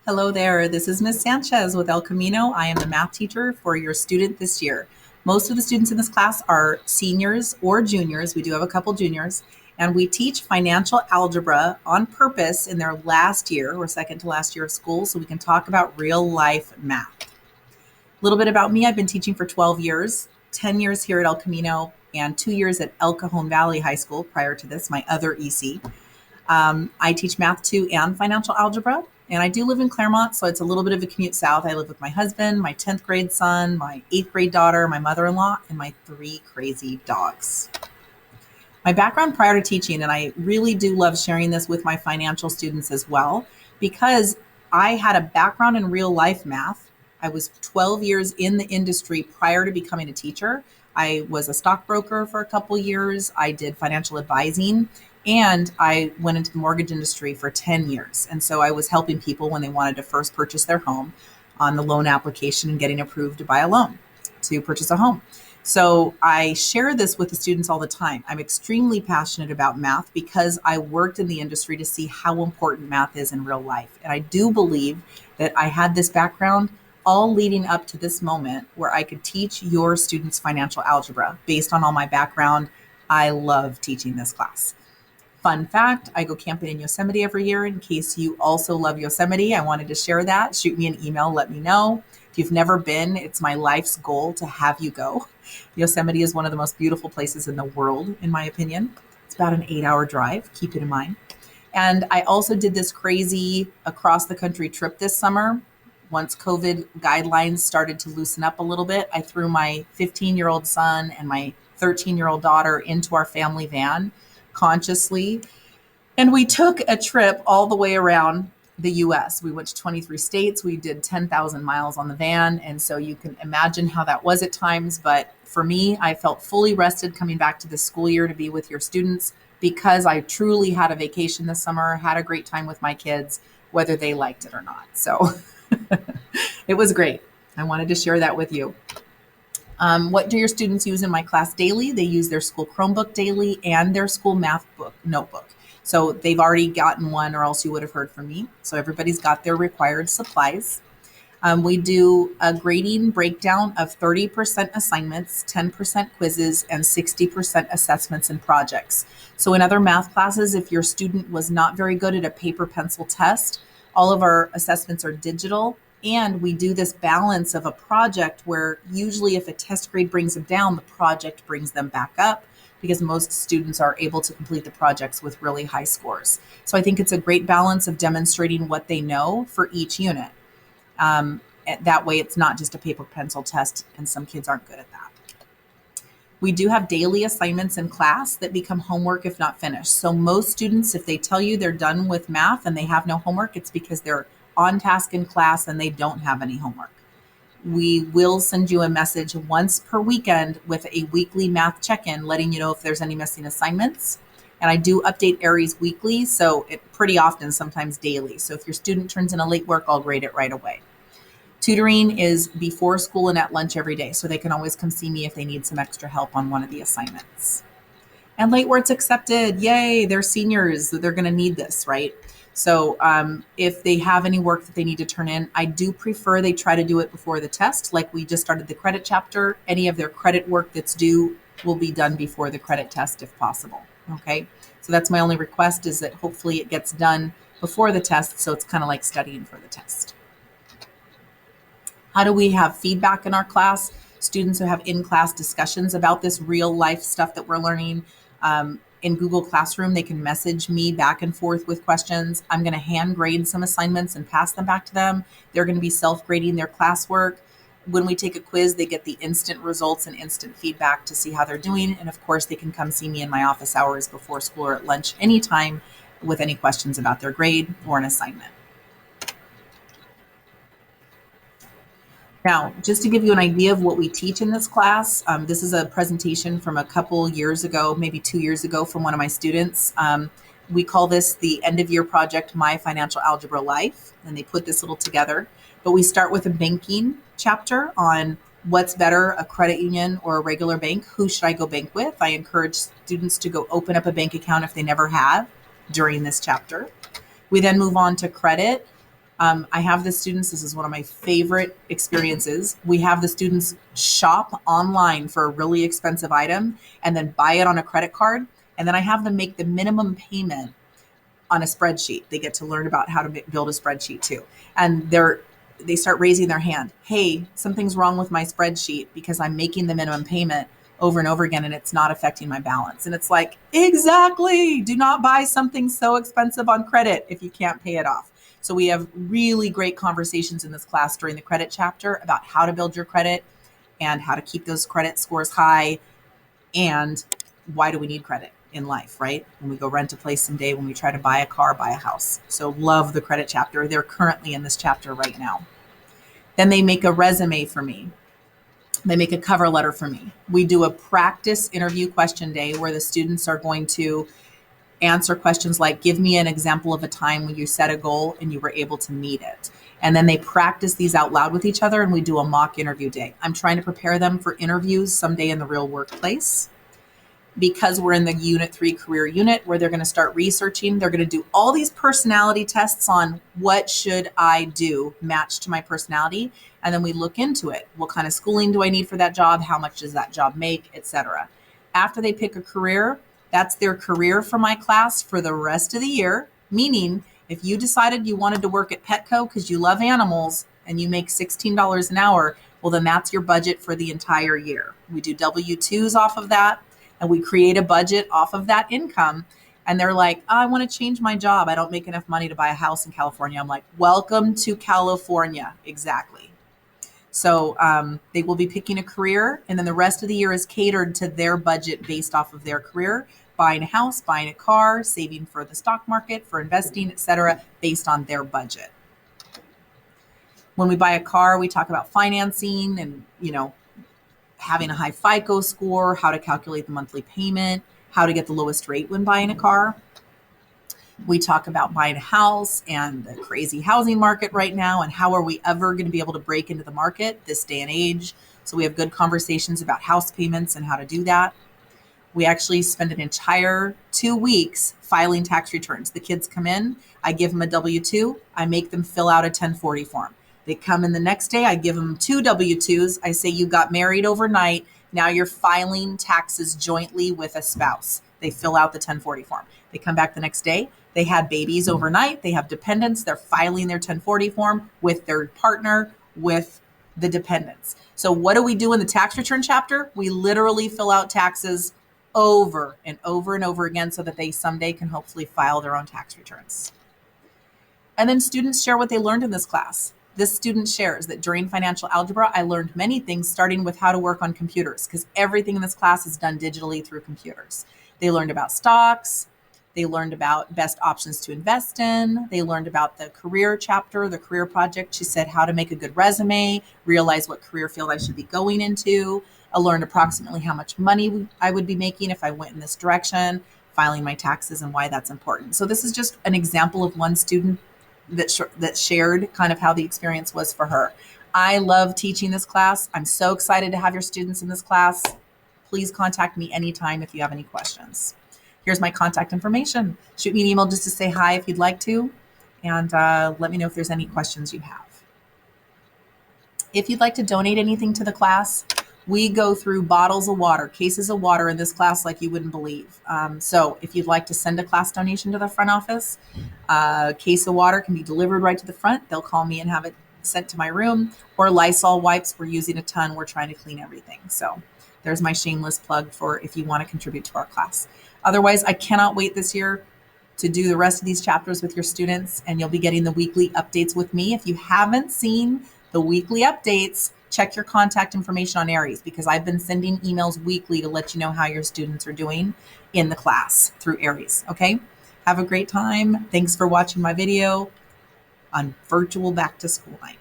Hello there. This is Miss Sanchez with El Camino. I am the math teacher for your student this year. Most of the students in this class are seniors or juniors. We do have a couple juniors, and we teach financial algebra on purpose in their last year or second to last year of school so we can talk about real life math. A little bit about me. I've been teaching for 12 years, 10 years here at El Camino, and 2 years at El Cajon Valley High School prior to this, my other EC. I teach math 2 and financial algebra, and I do live in Claremont, so it's a little bit of a commute south. I live with my husband, my 10th grade son, my 8th grade daughter, my mother-in-law, and my 3 crazy dogs. My background prior to teaching, and I really do love sharing this with my financial students as well, because I had a background in real life math. I was 12 years in the industry prior to becoming a teacher. I was a stockbroker for a couple years. I did financial advising, and I went into the mortgage industry for 10 years. And so I was helping people when they wanted to first purchase their home on the loan application and getting approved to buy a loan to purchase a home. So I share this with the students all the time. I'm extremely passionate about math because I worked in the industry to see how important math is in real life. And I do believe that I had this background all leading up to this moment where I could teach your students financial algebra based on all my background. I love teaching this class. Fun fact, I go camping in Yosemite every year. In case you also love Yosemite, I wanted to share that. Shoot me an email, let me know. If you've never been, it's my life's goal to have you go. Yosemite is one of the most beautiful places in the world, in my opinion. It's about an 8-hour drive, keep it in mind. And I also did this crazy across the country trip this summer. Once COVID guidelines started to loosen up a little bit, I threw my 15-year-old son and my 13-year-old daughter into our family van consciously. And we took a trip all the way around the US. We went to 23 states. We did 10,000 miles on the van. And so you can imagine how that was at times. But for me, I felt fully rested coming back to this school year to be with your students because I truly had a vacation this summer, had a great time with my kids, whether they liked it or not. So it was great. I wanted to share that with you. What do your students use in my class daily? They use their school Chromebook daily and their school math book notebook. So they've already gotten one or else you would have heard from me. So everybody's got their required supplies. We do a grading breakdown of 30% assignments, 10% quizzes, and 60% assessments and projects. So in other math classes, if your student was not very good at a paper pencil test, all of our assessments are digital. And we do this balance of a project where usually if a test grade brings them down, the project brings them back up because most students are able to complete the projects with really high scores. So I think it's a great balance of demonstrating what they know for each unit. That way it's not just a paper pencil test and some kids aren't good at that. We do have daily assignments in class that become homework if not finished. So most students, if they tell you they're done with math and they have no homework, it's because they're on task in class and they don't have any homework. We will send you a message once per weekend with a weekly math check-in, letting you know if there's any missing assignments. And I do update Aries weekly, so pretty often, sometimes daily. So if your student turns in a late work, I'll grade it right away. Tutoring is before school and at lunch every day, so they can always come see me if they need some extra help on one of the assignments. And late work's accepted. Yay, they're seniors. They're going to need this, right? So if they have any work that they need to turn in, I do prefer they try to do it before the test. Like we just started the credit chapter. Any of their credit work that's due will be done before the credit test if possible. Okay, so that's my only request, is that hopefully it gets done before the test, so it's kind of like studying for the test. How do we have feedback in our class? Students who have in-class discussions about this real life stuff that we're learning. In Google Classroom, they can message me back and forth with questions. I'm going to hand grade some assignments and pass them back to them. They're going to be self-grading their classwork. When we take a quiz, they get the instant results and instant feedback to see how they're doing. And of course, they can come see me in my office hours before school or at lunch anytime with any questions about their grade or an assignment. Now, just to give you an idea of what we teach in this class, this is a presentation from a couple years ago, maybe 2 years ago, from one of my students. We call this the end of year project, My Financial Algebra Life, and they put this little together. But we start with a banking chapter on what's better, a credit union or a regular bank. Who should I go bank with? I encourage students to go open up a bank account if they never have during this chapter. We then move on to credit. I have the students, this is one of my favorite experiences. We have the students shop online for a really expensive item and then buy it on a credit card. And then I have them make the minimum payment on a spreadsheet. They get to learn about how to build a spreadsheet too. And they start raising their hand. Hey, something's wrong with my spreadsheet because I'm making the minimum payment over and over again and it's not affecting my balance. And it's like, exactly. Do not buy something so expensive on credit if you can't pay it off. So we have really great conversations in this class during the credit chapter about how to build your credit and how to keep those credit scores high and why do we need credit in life, right? When we go rent a place someday, when we try to buy a car, buy a house. So love the credit chapter. They're currently in this chapter right now. Then they make a resume for me. They make a cover letter for me. We do a practice interview question day where the students are going to answer questions like, give me an example of a time when you set a goal and you were able to meet it. And then they practice these out loud with each other and we do a mock interview day. I'm trying to prepare them for interviews someday in the real workplace. Because we're in the Unit 3 career unit where they're going to start researching, they're going to do all these personality tests on what should I do matched to my personality. And then we look into it. What kind of schooling do I need for that job? How much does that job make, etc. After they pick a career, that's their career for my class for the rest of the year. Meaning, if you decided you wanted to work at Petco because you love animals and you make $16 an hour, well, then that's your budget for the entire year. We do W-2s off of that. And we create a budget off of that income. And they're like, I want to change my job. I don't make enough money to buy a house in California. I'm like, welcome to California. Exactly. So they will be picking a career. And then the rest of the year is catered to their budget based off of their career, buying a house, buying a car, saving for the stock market, for investing, etc., based on their budget. When we buy a car, we talk about financing and, having a high FICO score, how to calculate the monthly payment, how to get the lowest rate when buying a car. We talk about buying a house and the crazy housing market right now and how are we ever going to be able to break into the market this day and age. So we have good conversations about house payments and how to do that. We actually spend an entire 2 weeks filing tax returns. The kids come in, I give them a W-2, I make them fill out a 1040 form. They come in the next day, I give them 2 W-2s. I say, you got married overnight. Now you're filing taxes jointly with a spouse. They fill out the 1040 form. They come back the next day. They had babies overnight. They have dependents. They're filing their 1040 form with their partner, with the dependents. So what do we do in the tax return chapter? We literally fill out taxes over and over and over again so that they someday can hopefully file their own tax returns. And then students share what they learned in this class. This student shares that during financial algebra, I learned many things, starting with how to work on computers, because everything in this class is done digitally through computers. They learned about stocks. They learned about best options to invest in. They learned about the career chapter, the career project. She said how to make a good resume, realize what career field I should be going into. I learned approximately how much money I would be making if I went in this direction, filing my taxes and why that's important. So this is just an example of one student that shared kind of how the experience was for her. I love teaching this class. I'm so excited to have your students in this class. Please contact me anytime if you have any questions. Here's my contact information. Shoot me an email just to say hi if you'd like to, and let me know if there's any questions you have. If you'd like to donate anything to the class, we go through bottles of water, cases of water in this class like you wouldn't believe. So if you'd like to send a class donation to the front office, a case of water can be delivered right to the front. They'll call me and have it sent to my room. Or Lysol wipes, we're using a ton. We're trying to clean everything. So there's my shameless plug for if you want to contribute to our class. Otherwise, I cannot wait this year to do the rest of these chapters with your students, and you'll be getting the weekly updates with me. If you haven't seen the weekly updates, check your contact information on Aries, because I've been sending emails weekly to let you know how your students are doing in the class through Aries. Okay? Have a great time. Thanks for watching my video on virtual back to school night.